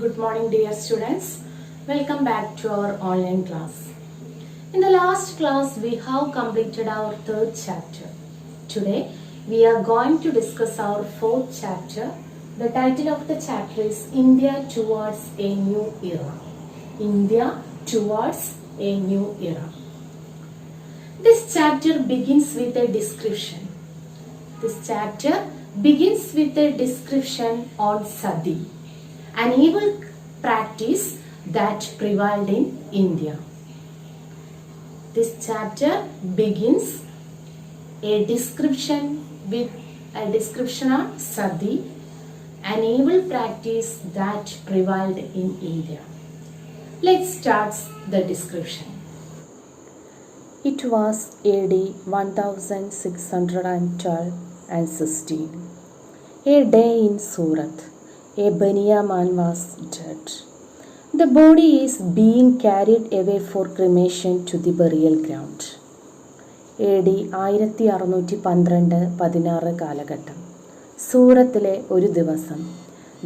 Good morning, dear students. Welcome back to our online class. In the last class, we have completed our third chapter. Today, we are going to discuss our fourth chapter. The title of the chapter is India Towards a New Era. India Towards a New Era. This chapter begins with a description. On Sati, an evil practice that prevailed in India. This chapter begins a description on Sati, an evil practice that prevailed in India. Let's start the description. It was AD 1612 and 16. A day in Surat. A Baniya man was dead. The body is being carried away for cremation to the burial ground. AD 1612-16 കാലഘട്ടം. സൂറത്തിലെ ഒരു ദിവസം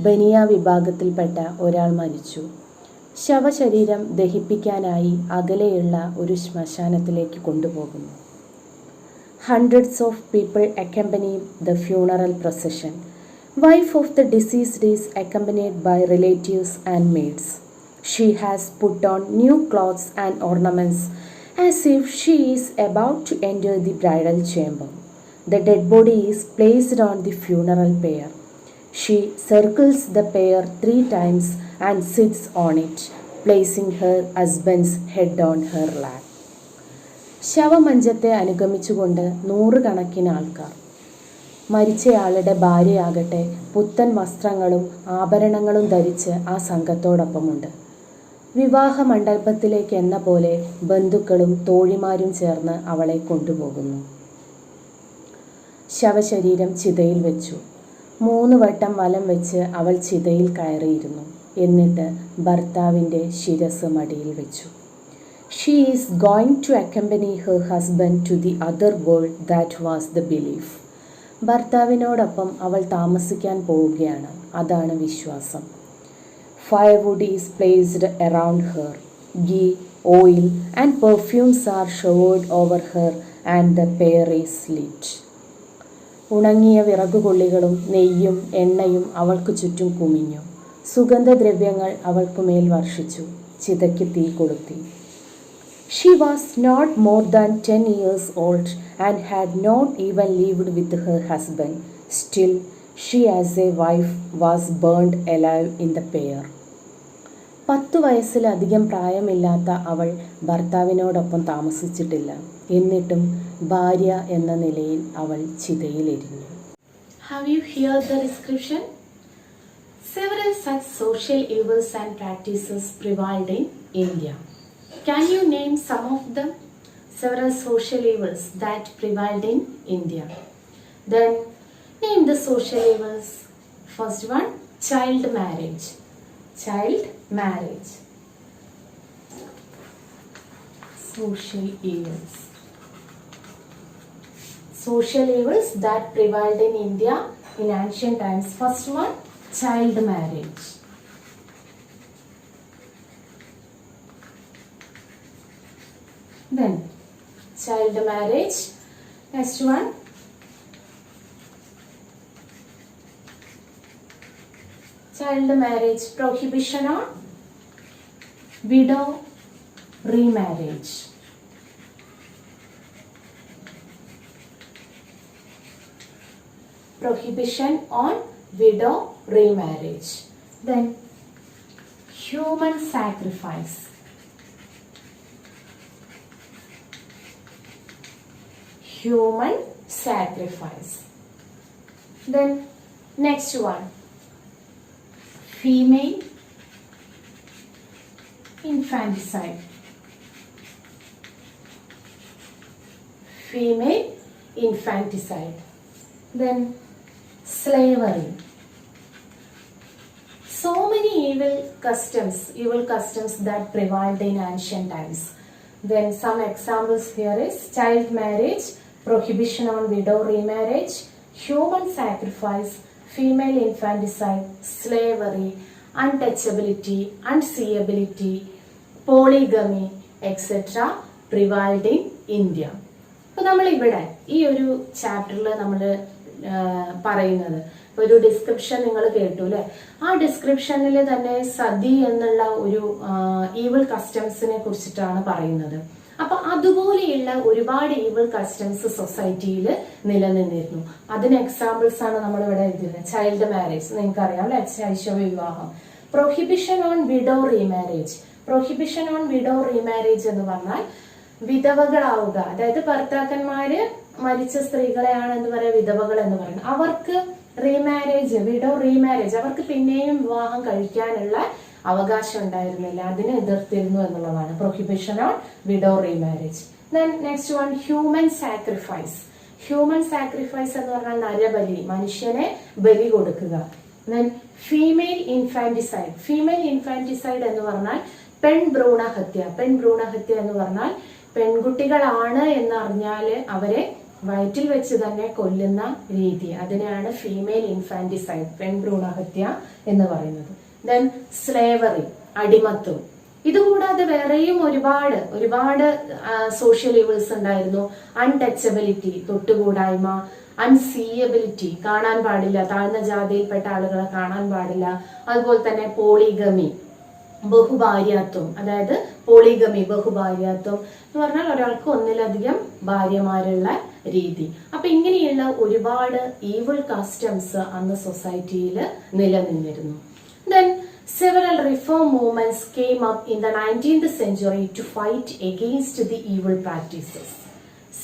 ബനിയ വിഭാഗത്തിൽപ്പെട്ട ഒരാൾ മരിച്ചു. ശവശരീരം ദഹിപ്പിക്കാനായി അകലെയുള്ള ഒരു ശ്മശാനത്തിലേക്ക് കൊണ്ടുപോകുന്നു. Hundreds of people accompany the funeral procession. Wife of the deceased is accompanied by relatives and maids. She has put on new clothes and ornaments as if she is about to enter the bridal chamber. The dead body is placed on the funeral pyre. She circles the pyre 3 times and sits on it, placing her husband's head on her lap. ശവമഞ്ചത്തെ അനുഗമിച്ചുകൊണ്ട് 100 കണക്കിന് ആൾക്കാർ. മരിച്ചയാളുടെ ഭാര്യയാകട്ടെ പുത്തൻ വസ്ത്രങ്ങളും ആഭരണങ്ങളും ധരിച്ച് ആ സംഘത്തോടൊപ്പമുണ്ട്. വിവാഹ മണ്ഡപത്തിലേക്ക് എന്ന പോലെ ബന്ധുക്കളും തോഴിമാരും ചേർന്ന് അവളെ കൊണ്ടുപോകുന്നു. ശവശരീരം ചിതയിൽ വെച്ചു. 3 വട്ടം വലം വെച്ച് അവൾ ചിതയിൽ കയറിയിരുന്നു. എന്നിട്ട് ഭർത്താവിൻ്റെ ശിരസ് മടിയിൽ വെച്ചു. She is going to accompany her husband to the other world, that was the belief. ഭർത്താവിനോടൊപ്പം അവൾ താമസിക്കാൻ പോവുകയാണ്. അതാണ് വിശ്വാസം. Firewood is placed around her. Ghee, oil and perfumes are showered over her and the pyre is lit. ഉണങ്ങിയ വിറകുകൊള്ളികളും നെയ്യും എണ്ണയും അവൾക്ക് ചുറ്റും കുമിഞ്ഞു. സുഗന്ധദ്രവ്യങ്ങൾ അവൾക്കുമേൽ വർഷിച്ചു. ചിതയ്ക്ക് തീ കൊളുത്തി. She was not more than 10 years old and had not even lived with her husband. Still, she as a wife was burned alive in the pyre. 10 വയസ്സിലധികം പ്രായമില്ലാത്ത അവൾ ഭർത്താവിനോടൊപ്പം താമസിച്ചിട്ടില്ല. എന്നിട്ടും ഭാര്യ എന്ന നിലയിൽ അവൾ ചിതയിലെരിഞ്ഞു. Have you heard the description? Several such social evils and practices prevailed in India. Can you name some of them? Several social evils that prevailed in India. Then name the social evils. First one, child marriage. Child marriage. Social evils. Social evils that prevailed in India in ancient times. First one, child marriage. Then child marriage. Next one, child marriage prohibition on widow remarriage. Prohibition on widow remarriage. Then human sacrifice. Human sacrifice. Then next one, female infanticide. Female infanticide. Then slavery. So many evil customs that prevailed in ancient times. Then some examples here is child marriage, prohibition on widow remarriage, human sacrifice, female infanticide, slavery, untouchability, unseeability, polygamy, etc. prevailed in India. അപ്പോൾ നമ്മളിവിടെ ഈ ഒരു ചാപ്റ്ററിൽ നമ്മൾ പറയുന്നത് ഒരു description നിങ്ങൾ കേട്ടു അല്ലെ. ആ ഡിസ്ക്രിപ്ഷനിൽ തന്നെ സതി എന്നുള്ള ഒരു ഈവിൾ കസ്റ്റംസിനെ കുറിച്ചിട്ടാണ് പറയുന്നത്. അപ്പൊ അതുപോലെയുള്ള ഒരുപാട് ഈവിൾ കസ്റ്റംസ് സൊസൈറ്റിയിൽ നിലനിന്നിരുന്നു. അതിന് എക്സാമ്പിൾസ് ആണ് നമ്മൾ ഇവിടെ എഴുതുന്നത്. ചൈൽഡ് മാരേജ് നിങ്ങൾക്ക് അറിയാം അല്ലെ, ശൈശവ വിവാഹം. Prohibition on widow remarriage. Prohibition on widow remarriage എന്ന് പറഞ്ഞാൽ വിധവകളാവുക, അതായത് ഭർത്താക്കന്മാര് മരിച്ച സ്ത്രീകളെയാണ് എന്ന് പറയാ വിധവകൾ എന്ന് പറയുന്നത്. അവർക്ക് റീമാരേജ്, വിഡോ റീമാരേജ്, അവർക്ക് പിന്നെയും വിവാഹം കഴിക്കാനുള്ള അവകാശം ഉണ്ടായിരുന്നില്ല, അതിനെ എതിർത്തിരുന്നു എന്നുള്ളതാണ് prohibition on widow remarriage. Then next one human sacrifice. Human sacrifice എന്ന് പറഞ്ഞാൽ നരബലി, മനുഷ്യനെ ബലി കൊടുക്കുക. Then female infanticide. Female infanticide എന്ന് പറഞ്ഞാൽ പെൺഭ്രൂണഹത്യ. പെൺഭ്രൂണഹത്യ എന്ന് പറഞ്ഞാൽ പെൺകുട്ടികളാണ് എന്നറിഞ്ഞാല് അവരെ വയറ്റിൽ വെച്ച് തന്നെ കൊല്ലുന്ന രീതി, അതിനെയാണ് ഫീമെയിൽ ഇൻഫാന്റിസൈഡ്, പെൺഭ്രൂണഹത്യ എന്ന് പറയുന്നത്. ദെൻ സ്ലേവറി, അടിമത്വം. ഇതുകൂടാതെ വേറെയും ഒരുപാട് സോഷ്യൽ ഈവിൾസ് ഉണ്ടായിരുന്നു. അൺടച്ചബിലിറ്റി, തൊട്ടുകൂടായ്മ. അൺസീയബിലിറ്റി, കാണാൻ പാടില്ല, താഴ്ന്ന ജാതിയിൽപ്പെട്ട ആളുകളെ കാണാൻ പാടില്ല. അതുപോലെ തന്നെ പോളിഗമി, ബഹുഭാര്യാത്വം, അതായത് പോളിഗമി, ബഹുഭാര്യാത്വം എന്ന് പറഞ്ഞാൽ ഒരാൾക്ക് ഒന്നിലധികം ഭാര്യമാരുള്ള രീതി. അപ്പൊ ഇങ്ങനെയുള്ള ഒരുപാട് ഈവിൾ കസ്റ്റംസ് അന്ന് സൊസൈറ്റിയിൽ നിലനിന്നിരുന്നു. Then several reform movements came up in the 19th century to fight against the evil practices.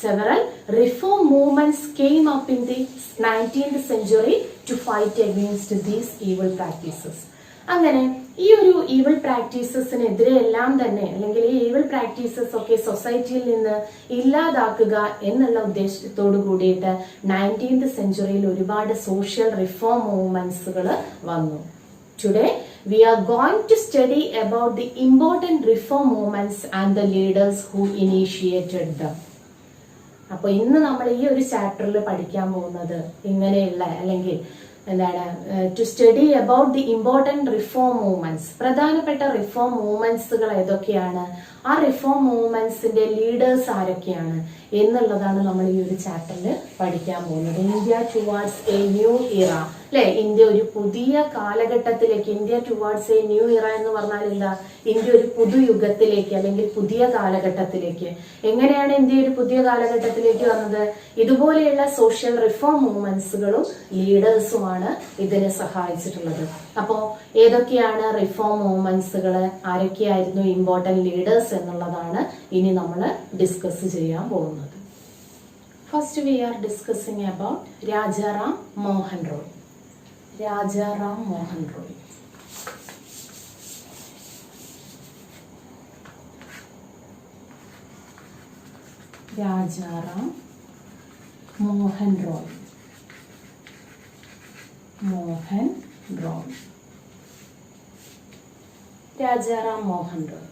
Several reform movements came up in the 19th century to fight against these evil practices. അങ്ങനെ ഈ ഒരു evil പ്രാക്ടീസസിനെതിരെ എല്ലാം തന്നെ, അല്ലെങ്കിൽ ഈ evil practices ഒക്കെ സൊസൈറ്റിയിൽ നിന്ന് ഇല്ലാതാക്കുക എന്നുള്ള ഉദ്ദേശത്തോടു കൂടിയിട്ട് 19th സെഞ്ചുറിയിൽ ഒരുപാട് സോഷ്യൽ റിഫോം മൂവ്മെന്റ്സുകൾ വന്നു. Today, we are going to study about the important reform movements and the leaders who initiated them. അപ്പോൾ ഇന്ന് നമ്മൾ ഈ ഒരു ചാപ്റ്ററിൽ പഠിക്കാൻ പോകുന്നത് ഇങ്ങനെയുള്ള, അല്ലെങ്കിൽ എന്താണ്, to study about the important reform movements. പ്രധാനപ്പെട്ട റിഫോം മൂവ്മെന്റ്സുകൾ ഏതൊക്കെയാണ്, ആ റിഫോം മൂവ്മെന്റ്സിന്റെ ലീഡേഴ്സ് ആരൊക്കെയാണ് എന്നുള്ളതാണ് നമ്മൾ ഈ ഒരു ചാപ്റ്ററിൽ പഠിക്കാൻ പോകുന്നത്. ഇന്ത്യ ടുവാർഡ്സ് എ ന്യൂ ഇറ, അല്ലെ, ഇന്ത്യ ഒരു പുതിയ കാലഘട്ടത്തിലേക്ക്. ഇന്ത്യ ടുവാർഡ്സ് എ ന്യൂ ഇറ എന്ന് പറഞ്ഞാൽ എന്താ, ഇന്ത്യ ഒരു പുതുയുഗത്തിലേക്ക് അല്ലെങ്കിൽ പുതിയ കാലഘട്ടത്തിലേക്ക്. എങ്ങനെയാണ് ഇന്ത്യ ഒരു പുതിയ കാലഘട്ടത്തിലേക്ക് വന്നത്? ഇതുപോലെയുള്ള സോഷ്യൽ റിഫോം മൂവ്മെന്റ്സുകളും ലീഡേഴ്സുമാണ് ഇതിനെ സഹായിച്ചിട്ടുള്ളത്. അപ്പോ ഏതൊക്കെയാണ് റിഫോം മൂവ്മെന്റ്സുകൾ, ആരൊക്കെയായിരുന്നു ഇമ്പോർട്ടന്റ് ലീഡേഴ്സ് എന്നുള്ളതാണ് ഇനി നമ്മൾ ഡിസ്കസ് ചെയ്യാൻ പോകുന്നത്. First we are discussing about Rajaram Mohan Roy. Rajaram Mohan Roy. Rajaram Mohan Roy. Mohan Roy. Rajaram Mohan Roy.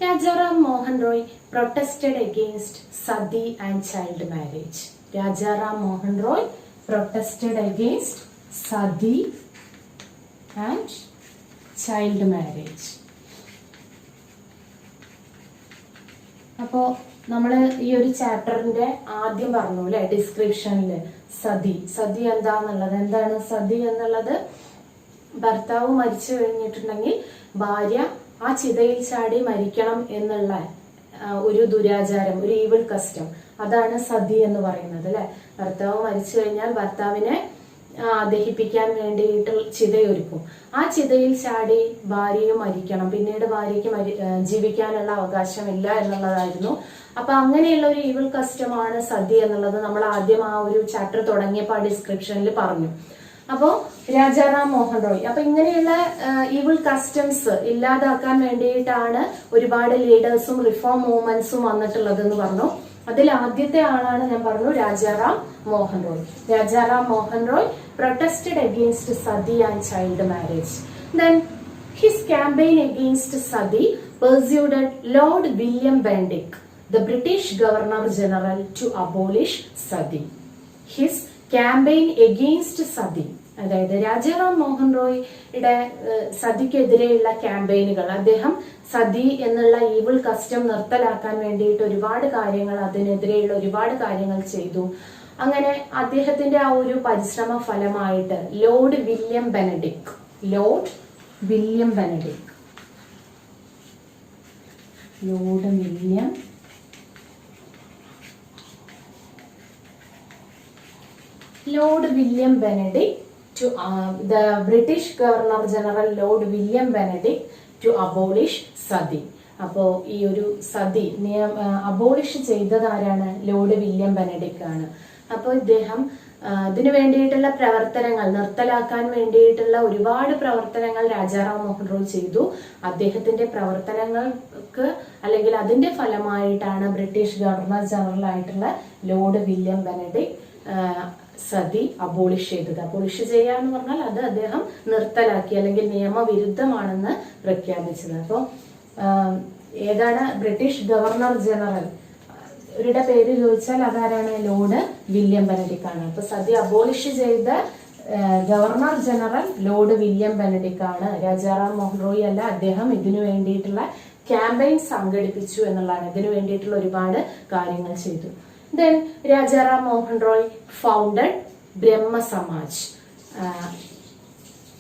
Rajaram Mohan Roy protested against sati and child marriage. Rajaram Mohan Roy protested against sati and child marriage. അപ്പോ നമ്മള് ഈ ഒരു ചാപ്റ്ററിന്റെ ആദ്യം പറഞ്ഞു അല്ലെ, ഡിസ്ക്രിപ്ഷനില് സതി എന്താന്നുള്ളത്. എന്താണ് സതി എന്നുള്ളത്? ഭർത്താവ് മരിച്ചു കഴിഞ്ഞിട്ടുണ്ടെങ്കിൽ ഭാര്യ ആ ചിതയിൽ ചാടി മരിക്കണം എന്നുള്ള ഒരു ദുരാചാരം, ഒരു ഈവിൾ കസ്റ്റം, അതാണ് സതി എന്ന് പറയുന്നത് അല്ലെ. ഭർത്താവ് മരിച്ചു കഴിഞ്ഞാൽ ഭർത്താവിനെ ദഹിപ്പിക്കാൻ വേണ്ടിയിട്ട് ചിതയൊരുക്കും. ആ ചിതയിൽ ചാടി ഭാര്യയും മരിക്കണം, പിന്നീട് ഭാര്യയ്ക്ക് ജീവിക്കാനുള്ള അവകാശമില്ല എന്നുള്ളതായിരുന്നു. അപ്പൊ അങ്ങനെയുള്ള ഒരു ഈവിൾ കസ്റ്റമാണ് സതി എന്നുള്ളത് നമ്മൾ ആദ്യം ആ ഒരു ചാപ്റ്റർ തുടങ്ങിയപ്പോൾ ആ ഡിസ്ക്രിപ്ഷനിൽ പറഞ്ഞു. അപ്പോ രാജാറാം മോഹൻ റോയ്, അപ്പൊ ഇങ്ങനെയുള്ള ഈവിൾ കസ്റ്റംസ് ഇല്ലാതാക്കാൻ വേണ്ടിയിട്ടാണ് ഒരുപാട് ലീഡേഴ്സും റിഫോം മൂവ്മെന്റ്സും വന്നിട്ടുള്ളത് എന്ന് പറഞ്ഞു. അതിൽ ആദ്യത്തെ ആളാണ് ഞാൻ പറഞ്ഞു Rajaram Mohan Roy. Rajaram Mohan Roy protested against sati and child marriage. Then his campaign against sati persuaded Lord William Bentinck, the British Governor General, to abolish sati. His campaign against sati അതായത് രാജാറാം മോഹൻ റോയിയുടെ സതിക്കെതിരെയുള്ള ക്യാമ്പയിനുകൾ, അദ്ദേഹം സതി എന്നുള്ള ഈവിൾ കസ്റ്റം നിർത്തലാക്കാൻ വേണ്ടിയിട്ട് ഒരുപാട് കാര്യങ്ങൾ, അതിനെതിരെയുള്ള ഒരുപാട് കാര്യങ്ങൾ ചെയ്തു. അങ്ങനെ അദ്ദേഹത്തിന്റെ ആ ഒരു പരിശ്രമ ഫലമായിട്ട് Lord William Benedict to the British Governor General Lord William Benedict to abolish sati. അപ്പോൾ ഈ ഒരു സതി അബോളിഷ് ചെയ്തത് ആരാണ്? ലോർഡ് വില്യം ബെനഡിക്ട് ആണ്. അപ്പോൾ ഇദ്ദേഹം ഇതിനു വേണ്ടിയിട്ടുള്ള പ്രവർത്തനങ്ങൾ നിർത്തലാക്കാൻ വേണ്ടിയിട്ടുള്ള ഒരുപാട് പ്രവർത്തനങ്ങൾ രാജാറാം മോഹൻ റോയ് ചെയ്തു. അദ്ദേഹത്തിന്റെ പ്രവർത്തനങ്ങൾക്ക് അല്ലെങ്കിൽ അതിന്റെ ഫലമായിട്ടാണ് ബ്രിട്ടീഷ് ഗവർണർ ജനറൽ ആയിട്ടുള്ള lord William Benedict sati abolish ചെയ്തത്. അബോളിഷ് ചെയ്യാന്ന് പറഞ്ഞാൽ അത് അദ്ദേഹം നിർത്തലാക്കി അല്ലെങ്കിൽ നിയമവിരുദ്ധമാണെന്ന് പ്രഖ്യാപിച്ചത്. അപ്പോൾ ഏതാണ്? ബ്രിട്ടീഷ് ഗവർണർ ജനറൽ അവരുടെ പേര് ചോദിച്ചാൽ അതാരാണ്? ലോർഡ് വില്യം ബെനഡിക്ട് ആണ്. അപ്പൊ സതി അബോളിഷ് ചെയ്ത governor general lord William Benedict ആണ്. രാജാറാം മോഹൻ റോയ് അല്ല. അദ്ദേഹം ഇതിനു വേണ്ടിയിട്ടുള്ള ക്യാമ്പയിൻ സംഘടിപ്പിച്ചു എന്നുള്ളതാണ്. ഇതിനു വേണ്ടിയിട്ടുള്ള ഒരുപാട് കാര്യങ്ങൾ ചെയ്തു. Then Rajaram Mohan Roy founded Brahma Samaj.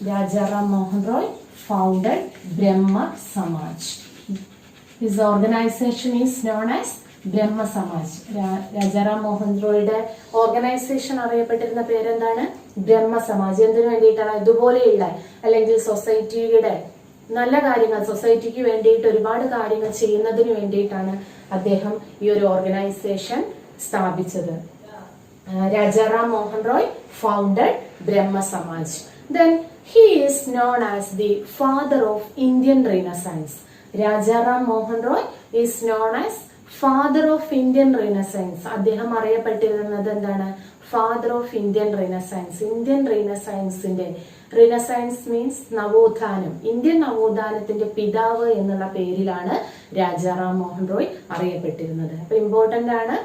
Rajaram Mohan Roy founded Brahma Samaj. His organization is known as Brahma Samaj. Rajaram Mohan റോയുടെ ഓർഗനൈസേഷൻ അറിയപ്പെട്ടിരുന്ന പേരെന്താണ്? ബ്രഹ്മ സമാജ്. എന്തിനു വേണ്ടിയിട്ടാണ്? ഇതുപോലെയുള്ള അല്ലെങ്കിൽ സൊസൈറ്റിയുടെ നല്ല കാര്യങ്ങൾ, സൊസൈറ്റിക്ക് വേണ്ടിയിട്ട് ഒരുപാട് കാര്യങ്ങൾ ചെയ്യുന്നതിന് വേണ്ടിയിട്ടാണ് അദ്ദേഹം ഈ ഒരു ഓർഗനൈസേഷൻ സ്ഥാപിച്ചത്. Rajaram Mohan Roy founded Brahma Samaj. Then he is known as the father of Indian Renaissance. Rajaram Mohan Roy is known as father of Indian Renaissance. അദ്ദേഹം അറിയപ്പെട്ടിരുന്നത് എന്താണ്? Father of Indian renaissance. Indian റിനസൈൻസിന്റെ, റിനസൈൻസ് മീൻസ് നവോത്ഥാനം, ഇന്ത്യൻ നവോത്ഥാനത്തിന്റെ പിതാവ് എന്നുള്ള പേരിലാണ് രാജാറാം മോഹൻ റോയ് അറിയപ്പെട്ടിരുന്നത്. അപ്പൊ ഇമ്പോർട്ടന്റ് ആണ്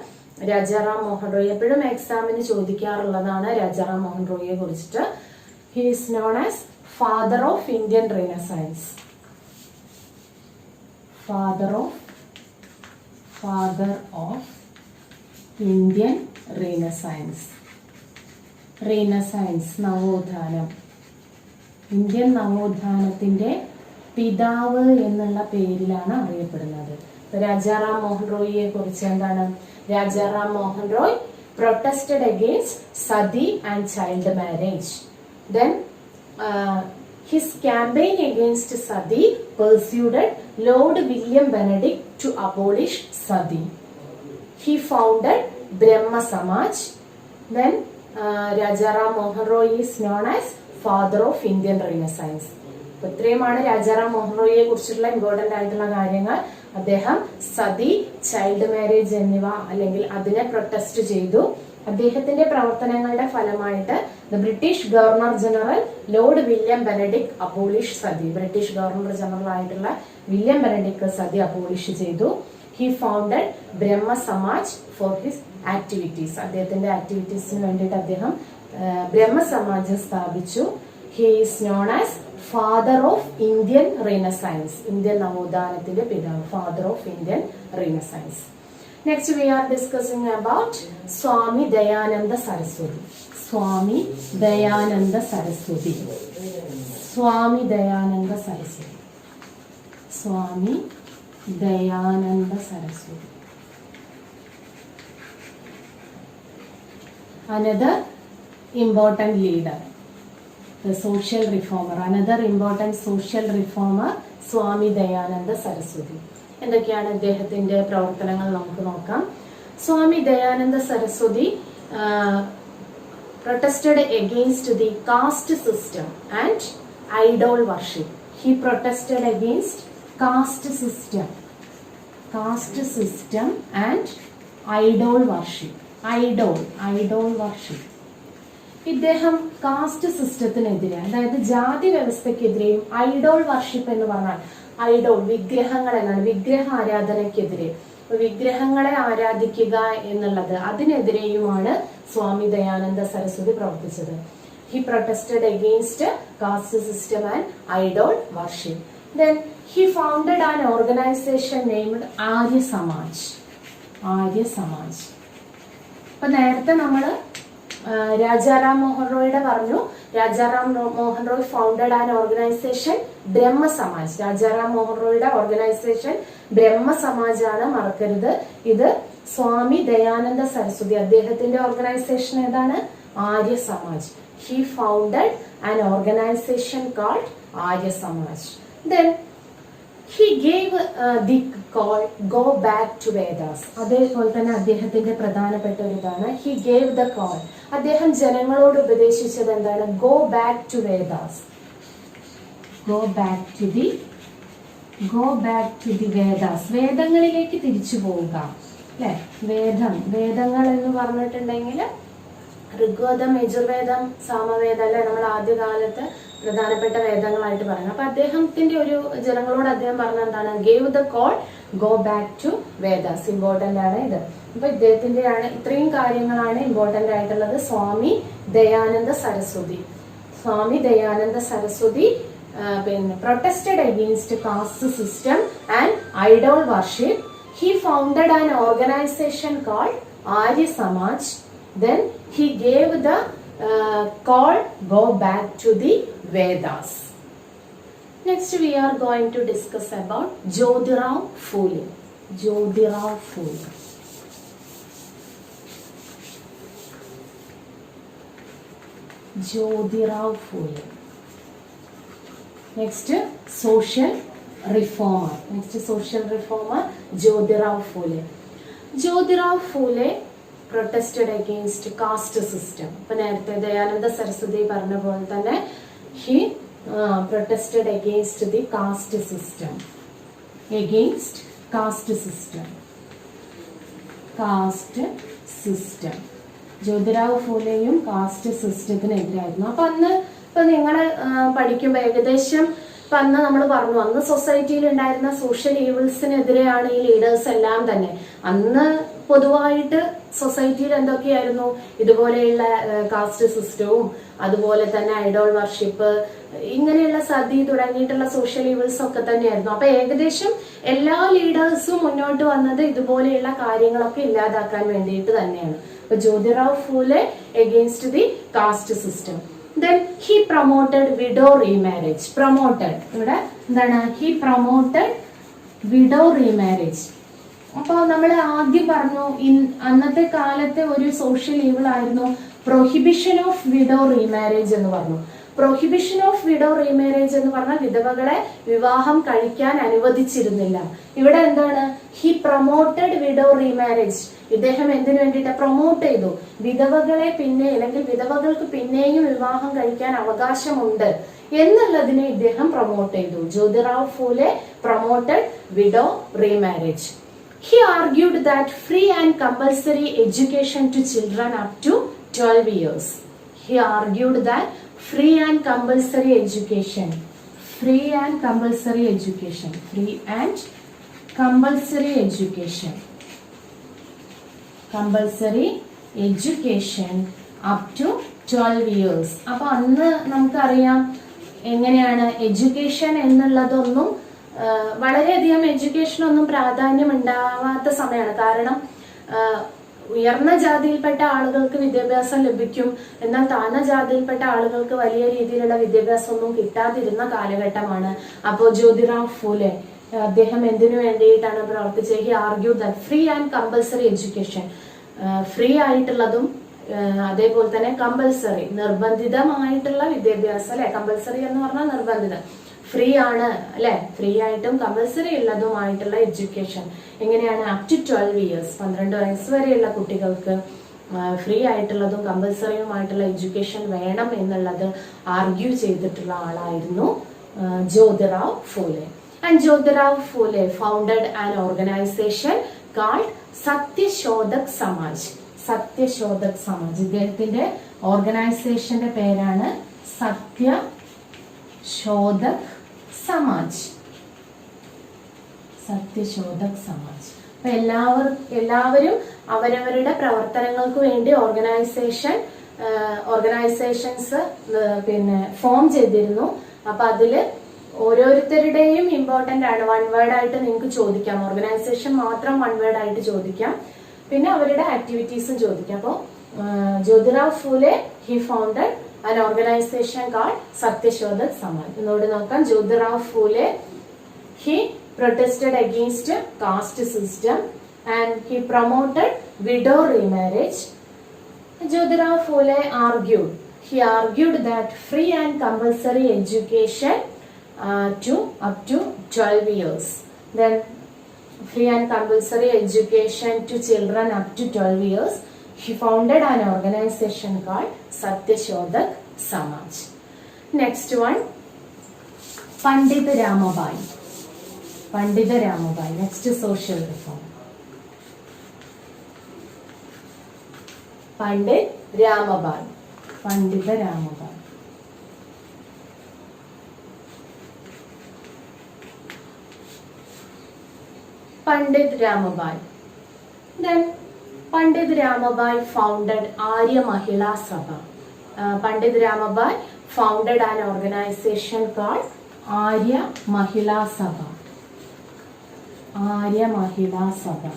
രാജാറാം മോഹൻ റോയ്. എപ്പോഴും എക്സാമിന് ചോദിക്കാറുള്ളതാണ് രാജാറാം മോഹൻ റോയിയെ കുറിച്ചിട്ട്. He is known as father of Indian renaissance. Father of Indian renaissance. Renaissance നവോത്ഥാനം, ഇന്ത്യൻ നവോത്ഥാനത്തിന്റെ പിതാവ് എന്നുള്ള പേരിലാണ് അറിയപ്പെടുന്നത്. രാജാറാം മോഹൻ റോയിയെ കുറിച്ച് എന്താണ്? Rajaram Mohan Roy protested against sati and child marriage. Then his campaign against sati persuaded Lord William Benedict to abolish sati. He founded Brahma Samaj. Then Rajaram Mohan Roy is known as father of Indian Renaissance. ഇത്രയുമാണ് രാജാറാം മോഹൻ റോയിയെ കുറിച്ചുള്ള important ആയിട്ടുള്ള കാര്യങ്ങൾ. അദ്ദേഹം sati, child marriage എന്നിവ അല്ലെങ്കിൽ അതിനെ protest ചെയ്തു. അദ്ദേഹത്തിന്റെ പ്രവർത്തനങ്ങളുടെ ഫലമായിട്ട് British governor general lord William Benedict abolish Sati. British governor general ആയിട്ടുള്ള വില്യം ബെനഡിക്ട് സതി അബോളിഷ് ചെയ്തു. He founded Brahma Samaj for his activities. അദ്ദേഹത്തിന്റെ ആക്ടിവിറ്റീസിന് വേണ്ടിയിട്ട് അദ്ദേഹം ബ്രഹ്മ സമാജ് സ്ഥാപിച്ചു. He is known as father of Indian renaissance. Indian നവോത്ഥാനത്തിന്റെ പിതാവ്, father of Indian renaissance. Next we are discussing about Swami Dayananda Saraswati. Swami Dayananda Saraswati. Swami Dayananda Saraswati. Swami Dayananda Saraswati. Another important leader, the social reformer. Another important social reformer, Swami Dayananda Saraswati. എന്തൊക്കെയാണ് ഇദ്ദേഹത്തിന്റെ പ്രവർത്തനങ്ങൾ നമുക്ക് നോക്കാം. Swami Dayananda Saraswati protested against the caste system and idol worship. He protested against caste system and idol worship. Idol worship. ഇദ്ദേഹം cast സിസ്റ്റത്തിനെതിരെ, അതായത് ജാതി വ്യവസ്ഥക്കെതിരെയും idol worship എന്ന് പറഞ്ഞാൽ ഐഡോൾ വിഗ്രഹങ്ങൾ എന്നാണ്, വിഗ്രഹ ആരാധനയ്ക്കെതിരെ, വിഗ്രഹങ്ങളെ ആരാധിക്കുക എന്നുള്ളത് അതിനെതിരെയുമാണ് സ്വാമി ദയാനന്ദ സരസ്വതി പ്രവർത്തിച്ചത്. he protested against caste system and idol worship. Then he founded an organization named Arya Samaj. Arya Samaj. അപ്പൊ നേരത്തെ നമ്മള് രാജാറാം മോഹൻ റോയുടെ പറഞ്ഞു. Rajaram Mohan Roy founded an organisation Brahma Samaj. Rajaram Mohan റോയുടെ ഓർഗനൈസേഷൻ ബ്രഹ്മ സമാജ് ആണ്, മറക്കരുത്. ഇത് സ്വാമി ദയാനന്ദ സരസ്വതി, അദ്ദേഹത്തിന്റെ ഓർഗനൈസേഷൻ ഏതാണ്? Arya Samaj. He founded an organisation called Arya Samaj. Then he gave the call go back to Vedas. അതേപോലെ തന്നെ അദ്ദേഹത്തിന്റെ പ്രധാനപ്പെട്ട ഒരു ഇതാണ് he gave the call. അദ്ദേഹം ജനങ്ങളോട് ഉപദേശിച്ചത് എന്താണ്? go back to Vedas. go back to the Vedas. വേദങ്ങളിലേക്ക് തിരിച്ചു പോവുക, അല്ലെ? വേദങ്ങൾ എന്ന് പറഞ്ഞിട്ടുണ്ടെങ്കിൽ ഋഗ്വേദം, യജുർവേദം, സാമവേദം അല്ലെ നമ്മൾ ആദ്യകാലത്ത് പ്രധാനപ്പെട്ട വേദങ്ങളായിട്ട് പറയുന്നത്. അപ്പൊ അദ്ദേഹത്തിന്റെ ഒരു ജനങ്ങളോട് അദ്ദേഹം പറഞ്ഞ എന്താണ്? Gave the call go back to Vedas. Important ആണ് ഇത്. അപ്പൊ ഇദ്ദേഹത്തിന്റെ ആണ് ഇത്രയും കാര്യങ്ങളാണ് ഇമ്പോർട്ടന്റ് ആയിട്ടുള്ളത്. സ്വാമി ദയാനന്ദ സരസ്വതി പിന്നെ protested against caste system and idol worship. He founded an organisation called Arya Samaj. Then he gave the call go back to the Vedas. Next we are going to discuss about Jyotirao Phule. Jyotirao Phule. Jyotirao Phule. Next social reformer. Jyotirao Phule. Jyotirao Phule protested against caste system. ഇപ്പൊ നേരത്തെ ദയാനന്ദ സരസ്വതി പറഞ്ഞ പോലെ തന്നെ he protested against the caste system. Jyotirao ഫൂലെയും caste സിസ്റ്റത്തിനെതിരായിരുന്നു. അപ്പൊ അന്ന് ഇപ്പൊ നിങ്ങള് പഠിക്കുമ്പോ ഏകദേശം ഇപ്പൊ അന്ന് നമ്മൾ പറഞ്ഞു, അന്ന് സൊസൈറ്റിയിൽ ഉണ്ടായിരുന്ന സോഷ്യൽ ഈവിൾസിനെതിരെയാണ് ഈ ലീഡേഴ്സ് എല്ലാം തന്നെ. അന്ന് പൊതുവായിട്ട് സൊസൈറ്റിയിൽ എന്തൊക്കെയായിരുന്നു? ഇതുപോലെയുള്ള കാസ്റ്റ് സിസ്റ്റവും അതുപോലെ തന്നെ ഐഡോൾ വർഷിപ്പ്, ഇങ്ങനെയുള്ള സതി തുടങ്ങിയിട്ടുള്ള സോഷ്യൽ ഈവിൾസ് ഒക്കെ തന്നെയായിരുന്നു. അപ്പൊ ഏകദേശം എല്ലാ ലീഡേഴ്സും മുന്നോട്ട് വന്നത് ഇതുപോലെയുള്ള കാര്യങ്ങളൊക്കെ ഇല്ലാതാക്കാൻ വേണ്ടിയിട്ട് തന്നെയാണ്. അപ്പൊ Jyotirao Phule against the caste system. Then he promoted widow remarriage. ഇവിടെ എന്താണ്? he promoted widow remarriage. അപ്പൊ നമ്മൾ ആദ്യം പറഞ്ഞു അന്നത്തെ കാലത്തെ ഒരു സോഷ്യൽ ഈവിൾ ആയിരുന്നു പ്രൊഹിബിഷൻ ഓഫ് വിഡോ റീമാരേജ് എന്ന് പറഞ്ഞു. പ്രൊഹിബിഷൻ ഓഫ് വിഡോ റീമാരേജ് എന്ന് പറഞ്ഞാൽ വിധവകളെ വിവാഹം കഴിക്കാൻ അനുവദിച്ചിരുന്നില്ല. ഇവിടെ എന്താണ്? He promoted widow remarriage. ഇദ്ദേഹം എന്തിനു വേണ്ടിയിട്ട് പ്രൊമോട്ട് ചെയ്തു? വിധവകളെ പിന്നെ അല്ലെങ്കിൽ വിധവകൾക്ക് പിന്നെയും വിവാഹം കഴിക്കാൻ അവകാശമുണ്ട് എന്നുള്ളതിനെ ഇദ്ദേഹം പ്രൊമോട്ട് ചെയ്തു. Jyotirao Phule promoted widow remarriage. He argued that free and compulsory education to children up to 12 years. He argued that free and compulsory education up to 12 years. അപ്പൊ അന്ന് നമുക്കറിയാം എങ്ങനെയാണ് എഡ്യൂക്കേഷൻ എന്നുള്ളതൊന്നും വളരെയധികം എഡ്യൂക്കേഷൻ ഒന്നും പ്രാധാന്യം ഉണ്ടാവാത്ത സമയമാണ്. കാരണം ഉയർന്ന ജാതിയിൽപ്പെട്ട ആളുകൾക്ക് വിദ്യാഭ്യാസം ലഭിക്കും, എന്നാൽ താഴ്ന്ന ജാതിയിൽപ്പെട്ട ആളുകൾക്ക് വലിയ രീതിയിലുള്ള വിദ്യാഭ്യാസം ഒന്നും കിട്ടാതിരുന്ന കാലഘട്ടമാണ്. അപ്പോൾ ജ്യോതിറാവ് ഫൂലെ അദ്ദേഹം എന്തിനു വേണ്ടിയിട്ടാണ് പ്രവർത്തിച്ചത്? He argue that free and compulsory education, free ആയിട്ടുള്ളതും അതേപോലെ തന്നെ കമ്പൽസറി നിർബന്ധിതമായിട്ടുള്ള വിദ്യാഭ്യാസം, അല്ലെ? കമ്പൽസറി എന്ന് പറഞ്ഞാൽ നിർബന്ധിതം, ഫ്രീ ആണ് അല്ലെ? ഫ്രീ ആയിട്ടും കമ്പൽസറി ഉള്ളതുമായിട്ടുള്ള എഡ്യൂക്കേഷൻ എങ്ങനെയാണ്? അപ് ടു 12 ഇയേഴ്സ്, 12 വയസ്സ് വരെയുള്ള കുട്ടികൾക്ക് ഫ്രീ ആയിട്ടുള്ളതും കമ്പൽസറിയുമായിട്ടുള്ള എഡ്യൂക്കേഷൻ വേണം എന്നുള്ളത് ആർഗ്യൂ ചെയ്തിട്ടുള്ള ആളായിരുന്നു Jyotirao Phule. And Jyotirao Phule founded an organisation called Satyashodhak Samaj. ഇദ്ദേഹത്തിന്റെ ഓർഗനൈസേഷന്റെ പേരാണ് സത്യശോധക് സമാജ്. അപ്പൊ എല്ലാവരും അവരവരുടെ പ്രവർത്തനങ്ങൾക്ക് വേണ്ടി ഓർഗനൈസേഷൻ ഓർഗനൈസേഷൻസ് പിന്നെ ഫോം ചെയ്തിരുന്നു. അപ്പൊ അതില് ഓരോരുത്തരുടെയും ഇമ്പോർട്ടന്റ് ആണ്. വൺ വേർഡ് ആയിട്ട് നിങ്ങൾക്ക് ചോദിക്കാം. ഓർഗനൈസേഷൻ മാത്രം വൺ വേർഡ് ആയിട്ട് ചോദിക്കാം. പിന്നെ അവരുടെ ആക്ടിവിറ്റീസും ചോദിക്കാം. അപ്പോൾ Jyotirao Phule he founded an organization called Satyashodak Samaj. ഇന്നോട് നോക്കാം. Jyotirao Phule he protested against caste system and he promoted widow remarriage. Jyotirao Phule argued that free and compulsory education to up to 12 years. Then free and compulsory education to children up to 12 years. He founded an organization called Satyashodak Samaj. Next one, Pandit Ramabai. Next social reform. Pandit Ramabai. Then Pandit Ramabai founded Arya Mahila Sabha. Pandit Ramabai founded an organization called Arya Mahila Sabha. Arya Mahila Sabha.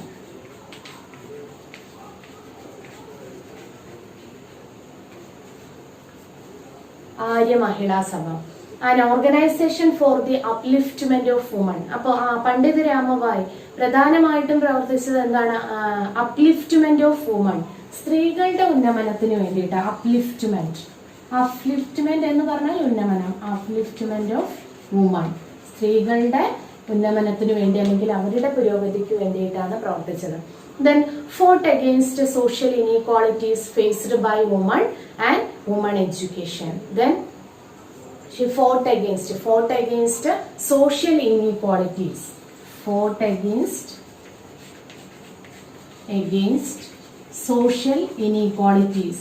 An organization for the upliftment of women. അപ്പോൾ പണ്ഡിത് രാമബായ് പ്രധാനമായിട്ടും പ്രവർത്തിച്ചത് എന്താണ്? Upliftment of woman, സ്ത്രീകളുടെ ഉന്നമനത്തിന് വേണ്ടിയിട്ട്. Upliftment എന്ന് പറഞ്ഞാൽ ഉന്നമനം. അപ്ലിഫ്റ്റ്മെന്റ് ഓഫ് വുമൺ, സ്ത്രീകളുടെ ഉന്നമനത്തിന് വേണ്ടി അല്ലെങ്കിൽ അവരുടെ പുരോഗതിക്ക് വേണ്ടിയിട്ടാണ് പ്രവർത്തിച്ചത്. Then fought against social inequalities faced by women and women education. Then she fought against social inequalities. Fought against social inequalities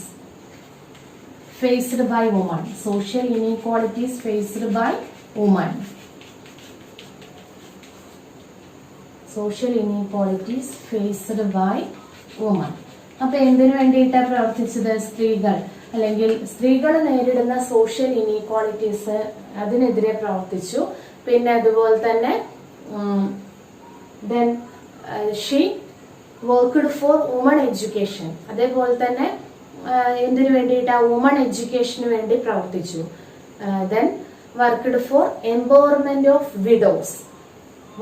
faced by women. Social inequalities faced by women. Social inequalities faced by women. അപ്പൊ എന്തിനു വേണ്ടിയിട്ടാണ് പ്രവർത്തിച്ചത്? സ്ത്രീകൾ അല്ലെങ്കിൽ സ്ത്രീകൾ നേരിടുന്ന social inequalities അതിനെതിരെ പ്രവർത്തിച്ചു. പിന്നെ അതുപോലെ തന്നെ then she worked for women education. അതേപോലെ തന്നെ എന്തിനു വേണ്ടിയിട്ടാണ്? വുമൺ എഡ്യൂക്കേഷന് വേണ്ടി പ്രവർത്തിച്ചു. then worked for empowerment of widows.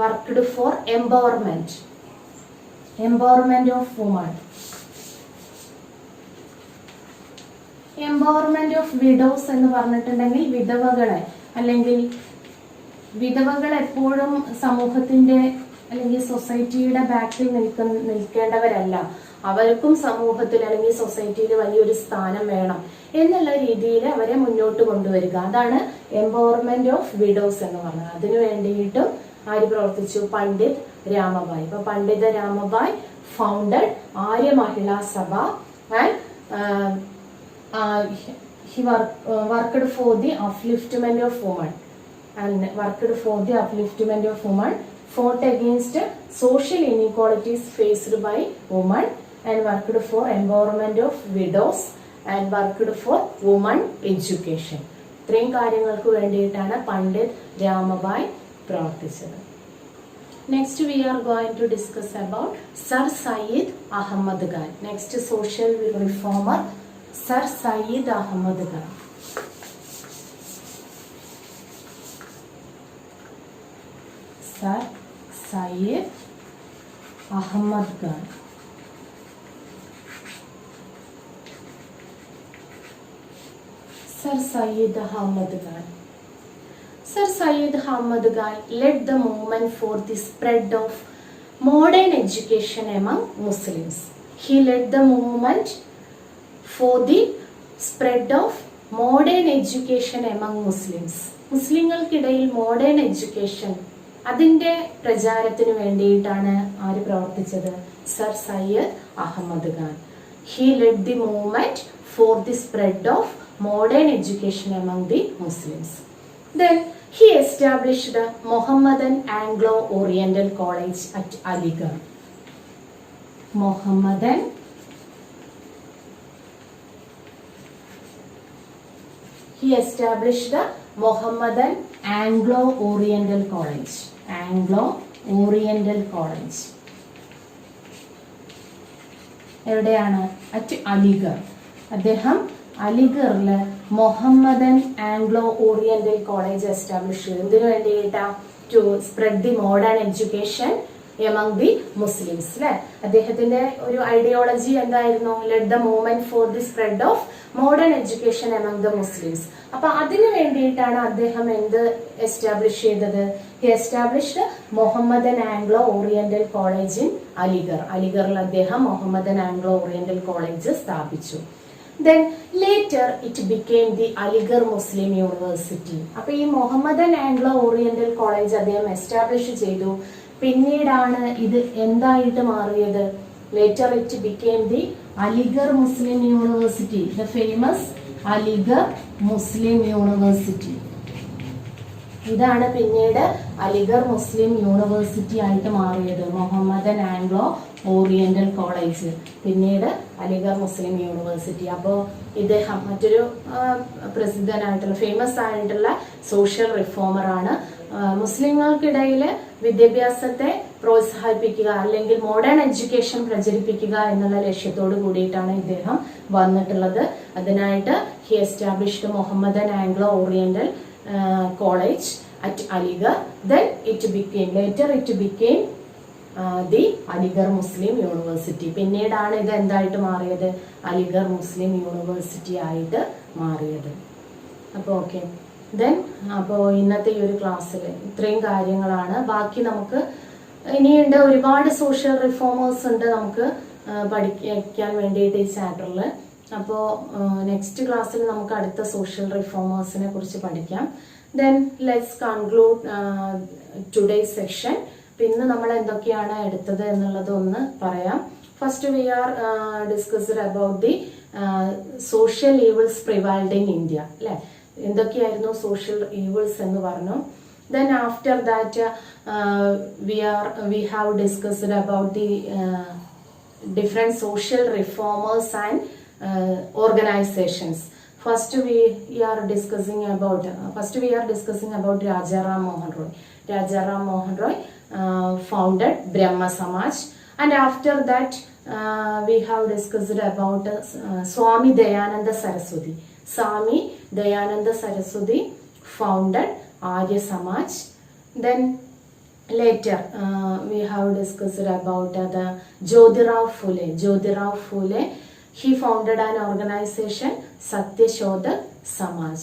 Worked for empowerment of women. Empowerment of widows എന്ന് പറഞ്ഞിട്ടുണ്ടെങ്കിൽ വിധവകളെ അല്ലെങ്കിൽ വിധവകൾ എപ്പോഴും സമൂഹത്തിന്റെ അല്ലെങ്കിൽ സൊസൈറ്റിയുടെ ബാക്കിൽ നിൽക്കേണ്ടവരല്ല. അവർക്കും സമൂഹത്തിൽ അല്ലെങ്കിൽ സൊസൈറ്റിയിൽ വലിയൊരു സ്ഥാനം വേണം എന്നുള്ള രീതിയിൽ അവരെ മുന്നോട്ട് കൊണ്ടുവരിക. അതാണ് എംപവർമെന്റ് ഓഫ് വിഡോസ് എന്ന് പറഞ്ഞത്. അതിനു വേണ്ടിയിട്ടും ആര് പ്രവർത്തിച്ചു? പണ്ഡിറ്റ് രാമബായ്. ഇപ്പൊ പണ്ഡിത രാമബായ് ഫൗണ്ടഡ് ആര്യ മഹിളാ സഭ and he worked for the upliftment of women fought against social inequalities faced by women and worked for empowerment of widows and worked for women education. ഇത്രയും കാര്യങ്ങൾക്ക് വേണ്ടിയിട്ടാണ് പണ്ഡിറ്റ് രാമബായ് പ്രവർത്തിച്ചത്. Next we are going to discuss about Sir Syed Ahmad Khan. Next social reformer, Sir Syed Ahmad Khan. Sir Syed Ahmad Khan. Sir Syed Ahmad Khan. Sir Syed Ahmad Khan led the movement for the spread of modern education among Muslims. He led the movement for the spread of modern education among Muslims. മുസ്ലിങ്ങൾക്കിടയിൽ modern education അതിന്റെ പ്രചാരത്തിന് വേണ്ടിയിട്ടാണ് ആര് പ്രവർത്തിച്ചത്? Sir Syed Ahmed Khan. He led the movement for the spread of modern education among the Muslims. Then he established the Mohammedan Anglo-Oriental College at Aligarh. Mohammedan he established the Mohammedan Anglo-Oriental College. Anglo-Oriental College. എവിടെയാണ്? At Aligarh. അദ്ദേഹം അലിഗറില് Mohammedan Anglo Oriental college establish ചെയ്തു. എന്തിനു വേണ്ടിയിട്ടാ? To spread the modern education among the Muslims. അല്ലെ, അദ്ദേഹത്തിന്റെ ഒരു ideology എന്തായിരുന്നു? Led the movement for the spread of modern education among the Muslims. അപ്പൊ അതിനു വേണ്ടിയിട്ടാണ് അദ്ദേഹം എന്ത് എസ്റ്റാബ്ലിഷ് ചെയ്തത്? He established Mohammedan Anglo Oriental college in Aligarh. അലിഗറിൽ അദ്ദേഹം മുഹമ്മദൻ ആംഗ്ലോ ഓറിയന്റൽ കോളേജ് സ്ഥാപിച്ചു. Then later it became the Aligarh Muslim University. അപ്പൊ ഈ മുഹമ്മദൻ ആംഗ്ലോ ഓറിയന്റൽ കോളേജ് അദ്ദേഹം എസ്റ്റാബ്ലിഷ് ചെയ്തു. പിന്നീടാണ് ഇത് എന്തായിട്ട് മാറിയത്? Later it became the Aligarh Muslim University, the famous Aligarh Muslim University. ഇതാണ് പിന്നീട് അലിഗർ മുസ്ലിം യൂണിവേഴ്സിറ്റി ആയിട്ട് മാറിയത്. മുഹമ്മദൻ ആംഗ്ലോ ഓറിയന്റൽ കോളേജ് പിന്നീട് അലിഗർ മുസ്ലിം യൂണിവേഴ്സിറ്റി. അപ്പോൾ ഇദ്ദേഹം മറ്റൊരു പ്രസിദ്ധനായിട്ടുള്ള ഫേമസ് ആയിട്ടുള്ള സോഷ്യൽ റിഫോമർ ആണ്. മുസ്ലിങ്ങൾക്കിടയിൽ വിദ്യാഭ്യാസത്തെ പ്രോത്സാഹിപ്പിക്കുക അല്ലെങ്കിൽ മോഡേൺ എഡ്യൂക്കേഷൻ പ്രചരിപ്പിക്കുക എന്നുള്ള ലക്ഷ്യത്തോട് കൂടിയിട്ടാണ് ഇദ്ദേഹം വന്നിട്ടുള്ളത്. അതിനായിട്ട് he established Mohammedan Anglo Oriental college at Aligarh. Then later it became the Aligarh Muslim University. പിന്നീടാണ് ഇത് എന്തായിട്ട് മാറിയത്? അലിഗർ മുസ്ലിം യൂണിവേഴ്സിറ്റി ആയിട്ട് മാറിയത്. അപ്പോൾ ഓക്കെ, ദെൻ അപ്പോൾ ഇന്നത്തെ ഈ ഒരു ക്ലാസ്സിൽ ഇത്രയും കാര്യങ്ങളാണ്. ബാക്കി നമുക്ക് ഇനിയുണ്ട്, ഒരുപാട് സോഷ്യൽ റിഫോമേഴ്സ് ഉണ്ട് നമുക്ക് പഠിക്കാൻ വേണ്ടിയിട്ട് ഈ ചാപ്റ്ററിൽ. അപ്പോൾ നെക്സ്റ്റ് ക്ലാസ്സിൽ നമുക്ക് അടുത്ത സോഷ്യൽ റിഫോമേഴ്സിനെ കുറിച്ച് പഠിക്കാം. Then let's conclude today's section. പിന്നെ നമ്മൾ എന്തൊക്കെയാണ് എടുത്തത് എന്നുള്ളത് ഒന്ന് പറയാം. First we R discussed about the social evils prevailed in India. അല്ലെ, എന്തൊക്കെയായിരുന്നു സോഷ്യൽ ഈവിൾസ് എന്ന് പറഞ്ഞു. Then after that we have discussed about the different social reformers and organizations. First we are discussing about Rajaram Mohan Roy. Rajaram Mohan Roy founded Brahma Samaj, and after that we have discussed about Swami Dayananda Saraswati. Swami Dayananda Saraswati founded Arya Samaj. Then later we have discussed about the Jyotirao Phule. Jyotirao Phule, he founded an organization, Satyashodak Samaj.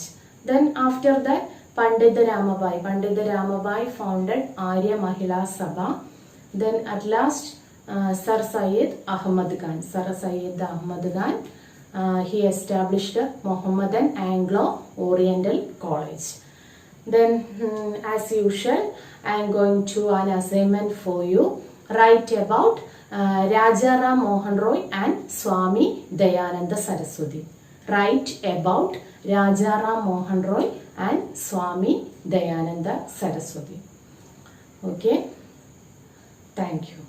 Then after that Pandit Ramabai founded Arya Mahila Sabha. Then at last Sir Syed Ahmad Khan, he established Mohammedan Anglo Oriental College. Then as usual I am going to an assignment for you. Write about Rajaram Mohan Roy and Swami Dayananda Saraswati. Write about Rajaram Mohan Roy and Swami Dayananda Saraswati. Okay, thank you.